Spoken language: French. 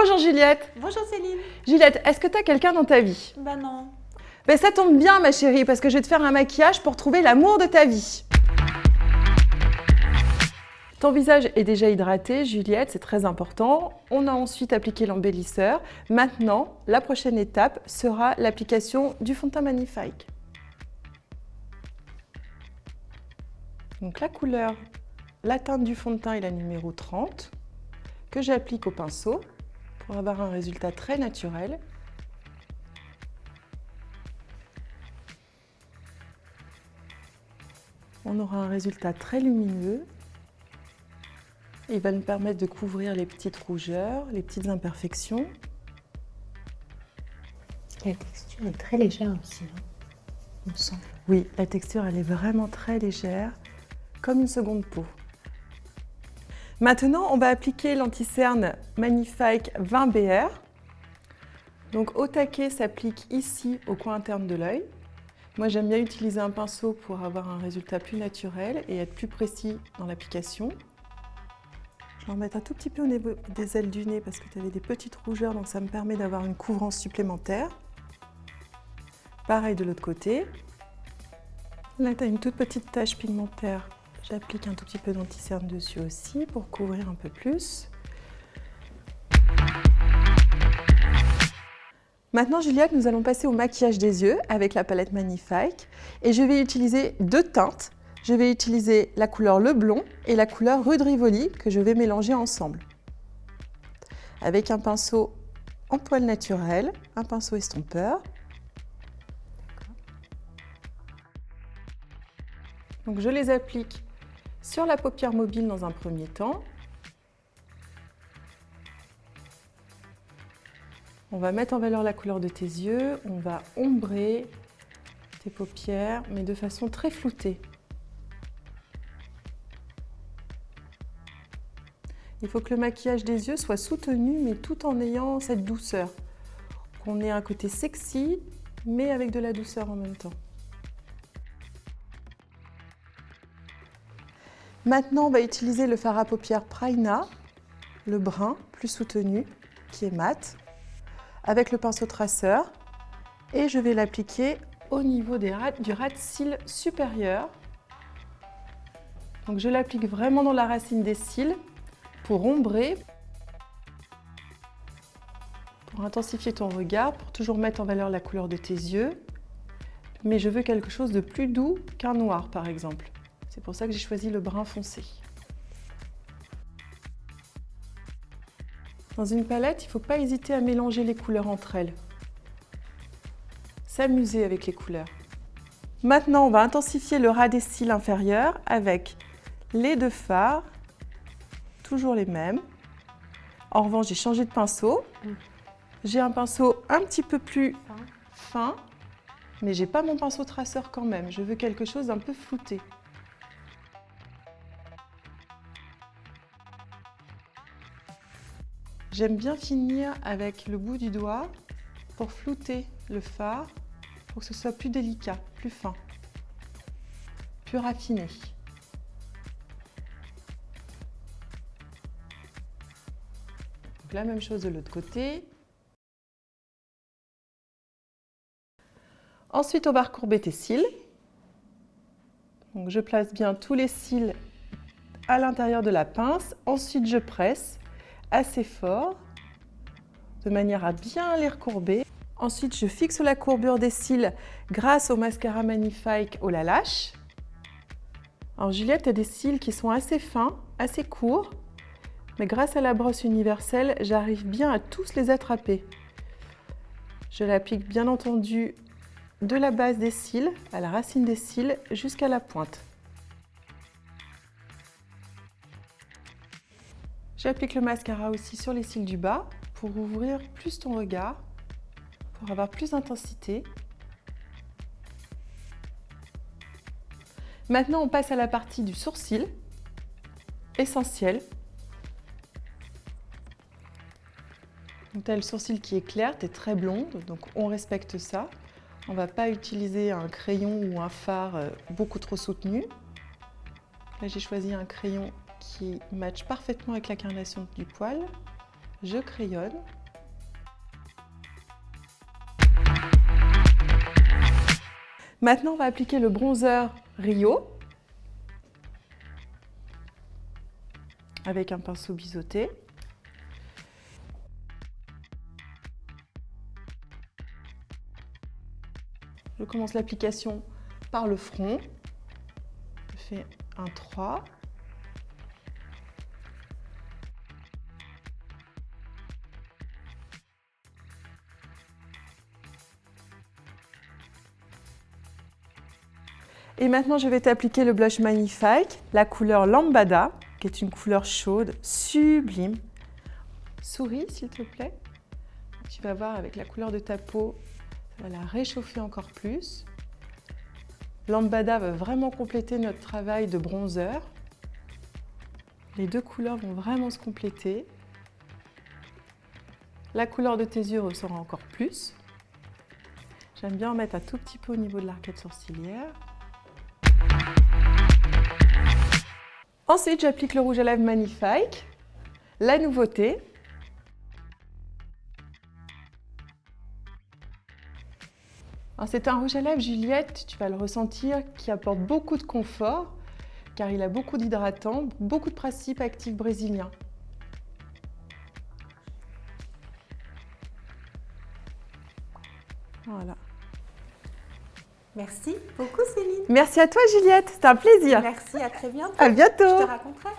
Bonjour Juliette. Bonjour Céline. Juliette, est-ce que tu as quelqu'un dans ta vie? Bah non. Ben ça tombe bien ma chérie, parce que je vais te faire un maquillage pour trouver l'amour de ta vie. Ton visage est déjà hydraté, Juliette, c'est très important. On a ensuite appliqué l'embellisseur. Maintenant, la prochaine étape sera l'application du fond de teint magnifique. Donc la couleur, la teinte du fond de teint est la numéro 30, que j'applique au pinceau pour avoir un résultat très naturel. On aura un résultat très lumineux. Il va nous permettre de couvrir les petites rougeurs, les petites imperfections. La texture est très légère aussi, hein, il me semble. Oui, la texture elle est vraiment très légère, comme une seconde peau. Maintenant, on va appliquer l'anti-cerne Magnifique 20 BR. Donc au taquet s'applique ici au coin interne de l'œil. Moi j'aime bien utiliser un pinceau pour avoir un résultat plus naturel et être plus précis dans l'application. Je vais en mettre un tout petit peu au niveau des ailes du nez parce que tu avais des petites rougeurs, donc ça me permet d'avoir une couvrance supplémentaire. Pareil de l'autre côté. Là, tu as une toute petite tache pigmentaire. J'applique un tout petit peu d'anti-cerne dessus aussi pour couvrir un peu plus. Maintenant, Juliette, nous allons passer au maquillage des yeux avec la palette Magnifique. Et je vais utiliser deux teintes. Je vais utiliser la couleur Le Blond et la couleur Rue de Rivoli que je vais mélanger ensemble. Avec un pinceau en poil naturel, un pinceau estompeur. Donc je les applique sur la paupière mobile dans un premier temps. On va mettre en valeur la couleur de tes yeux, on va ombrer tes paupières, mais de façon très floutée. Il faut que le maquillage des yeux soit soutenu, mais tout en ayant cette douceur. Qu'on ait un côté sexy, mais avec de la douceur en même temps. Maintenant, on va utiliser le fard à paupières Prina, le brun, plus soutenu, qui est mat, avec le pinceau traceur. Et je vais l'appliquer au niveau du ras de cils supérieur. Donc je l'applique vraiment dans la racine des cils pour ombrer, pour intensifier ton regard, pour toujours mettre en valeur la couleur de tes yeux. Mais je veux quelque chose de plus doux qu'un noir, par exemple. C'est pour ça que j'ai choisi le brun foncé. Dans une palette, il ne faut pas hésiter à mélanger les couleurs entre elles. S'amuser avec les couleurs. Maintenant, on va intensifier le ras des cils inférieurs avec les deux fards, toujours les mêmes. En revanche, j'ai changé de pinceau. J'ai un pinceau un petit peu plus fin, mais j'ai pas mon pinceau traceur quand même. Je veux quelque chose d'un peu flouté. J'aime bien finir avec le bout du doigt pour flouter le fard, pour que ce soit plus délicat, plus fin, plus raffiné. Donc la même chose de l'autre côté. Ensuite, on va recourber tes cils. Donc, je place bien tous les cils à l'intérieur de la pince. Ensuite, je presse assez fort, de manière à bien les recourber. Ensuite, je fixe la courbure des cils grâce au mascara Magnifique au Lâche. Alors Juliette a des cils qui sont assez fins, assez courts, mais grâce à la brosse universelle, j'arrive bien à tous les attraper. Je l'applique bien entendu de la base des cils, à la racine des cils, jusqu'à la pointe. J'applique le mascara aussi sur les cils du bas pour ouvrir plus ton regard, pour avoir plus d'intensité. Maintenant, on passe à la partie du sourcil, essentiel. Tu as le sourcil qui est clair, tu es très blonde, donc on respecte ça. On ne va pas utiliser un crayon ou un fard beaucoup trop soutenu. Là, j'ai choisi un crayon qui matche parfaitement avec la carnation du poil. je crayonne. Maintenant, on va appliquer le bronzer Rio avec un pinceau biseauté. Je commence l'application par le front. Je fais un 3. Et maintenant, je vais t'appliquer le blush Magnifique, la couleur Lambada, qui est une couleur chaude, sublime. Souris, s'il te plaît. Tu vas voir avec la couleur de ta peau, ça va la réchauffer encore plus. Lambada va vraiment compléter notre travail de bronzer. Les deux couleurs vont vraiment se compléter. La couleur de tes yeux ressort encore plus. J'aime bien en mettre un tout petit peu au niveau de l'arcade sourcilière. Ensuite, j'applique le rouge à lèvres Magnifique, la nouveauté. C'est un rouge à lèvres Juliette, tu vas le ressentir, qui apporte beaucoup de confort, car il a beaucoup d'hydratants, beaucoup de principes actifs brésiliens. Voilà. Merci beaucoup Céline. Merci à toi Juliette, c'était un plaisir. Merci, à très bientôt. À bientôt. Je te raconterai.